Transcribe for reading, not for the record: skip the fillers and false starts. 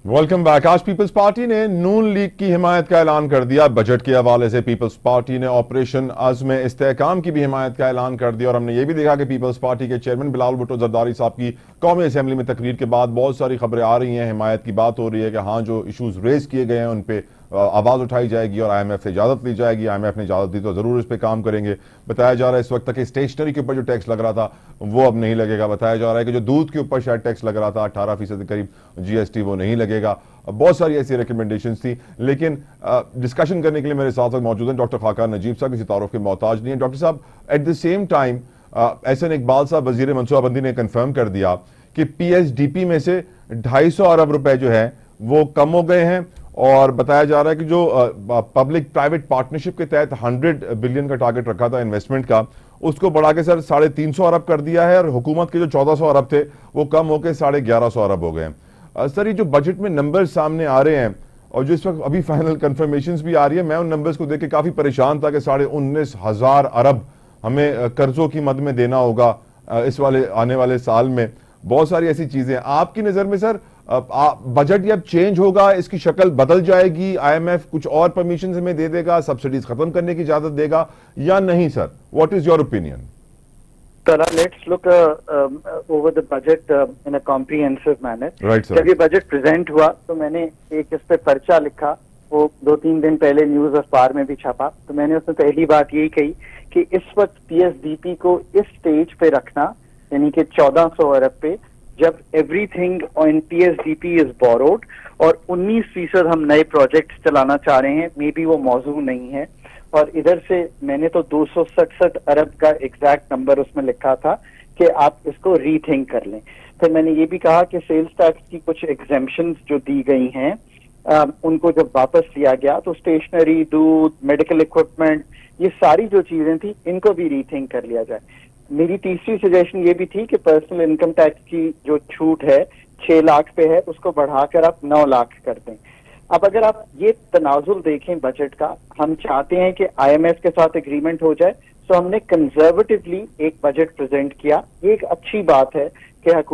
Welcome back. आज peoples party ने नून league की हिमायत का ऐलान कर दिया। बजट के हवाले से पीपल्स पार्टी ने ऑपरेशन अज़्म इस्तेहकाम की भी हिमायत का ऐलान कर दिया और हमने ये भी देखा कि पीपल्स पार्टी के चेयरमैन बिलावल भुट्टो जरदारी साहब की कौमी असेंबली में तकरीर के बाद बहुत सारी खबरें आ रही हैं, हिमायत की बात हो रही है कि हाँ, जो इशूज़ रेज किए गए हैं उन पर आवाज़ उठाई जाएगी और IMF से इजाज़त ली जाएगी। IMF ने इजाज़त दी तो ज़रूर इस पर काम करेंगे। बताया जा रहा है इस वक्त तक कि स्टेशनरी के ऊपर जो टैक्स लग रहा था वो अब नहीं लगेगा। बताया जा रहा है कि जो दूध के ऊपर शायद टैक्स लग रहा था 18% के करीब GST, वो नहीं लगेगा। बहुत सारी ऐसी रिकमेंडेशंस थी, लेकिन डिस्कशन करने के लिए मेरे साथ मौजूद हैं डॉक्टर खाका नजीब साहब, किसी तारुफ के मोहताज नहीं है। डॉक्टर साहब, at the same time Ahsan Iqbal साहब वजीर मनसूबाबंदी ने कंफर्म कर दिया कि PSDP में से 250 अरब रुपए जो है वो कम हो गए हैं और बताया जा रहा है कि जो पब्लिक प्राइवेट पार्टनरशिप के तहत 100 बिलियन का टारगेट रखा था इन्वेस्टमेंट का, उसको बढ़ा के सर 350 अरब कर दिया है और हुकूमत के जो 1400 अरब थे वो कम होकर 1150 अरब हो गए हैं। सर, ये जो बजट में नंबर सामने आ रहे हैं और जो इस वक्त अभी फाइनल कंफर्मेशंस भी आ रही है, मैं उन नंबर्स को देख के काफी परेशान था कि 19,500 अरब हमें कर्जों की मद में देना होगा इस वाले आने वाले साल में। बहुत सारी ऐसी चीजें आपकी नजर में सर, बजट जब चेंज होगा इसकी शक्ल बदल जाएगी, IMF कुछ और परमिशन हमें दे देगा, सब्सिडीज खत्म करने की इजाजत देगा या नहीं sir? What is your opinion? Let's look over the budget in a comprehensive manner. Right, sir. जब ये बजट प्रेजेंट हुआ तो मैंने एक इस पे पर्चा लिखा, वो 2-3 दिन पहले न्यूज अखबार में भी छपा। तो मैंने उसमें पहली बात यही कही कि इस वक्त PSDP को इस स्टेज पे रखना, यानी कि 1400 अरब पे, जब everything on PSDP is borrowed और 19% हम नए प्रोजेक्ट्स चलाना चाह रहे हैं, मे बी वो मौजू नहीं है। और इधर से मैंने तो 267 अरब का एग्जैक्ट नंबर उसमें लिखा था कि आप इसको रीथिंक कर लें। फिर मैंने ये भी कहा कि सेल्स टैक्स की कुछ एग्जेम्पशंस जो दी गई हैं उनको जब वापस लिया गया तो स्टेशनरी, दूध, मेडिकल इक्विपमेंट, ये सारी जो चीजें थी इनको भी रीथिंक कर लिया जाए। मेरी तीसरी सजेशन ये भी थी कि पर्सनल इनकम टैक्स की जो छूट है 6 लाख पे है, उसको बढ़ाकर आप 9 लाख कर दें। अब अगर आप ये तनाजुल देखें बजट का, हम चाहते हैं कि IMF के साथ एग्रीमेंट हो जाए, तो हमने कंजर्वेटिवली एक बजट प्रेजेंट किया। ये एक अच्छी बात है कि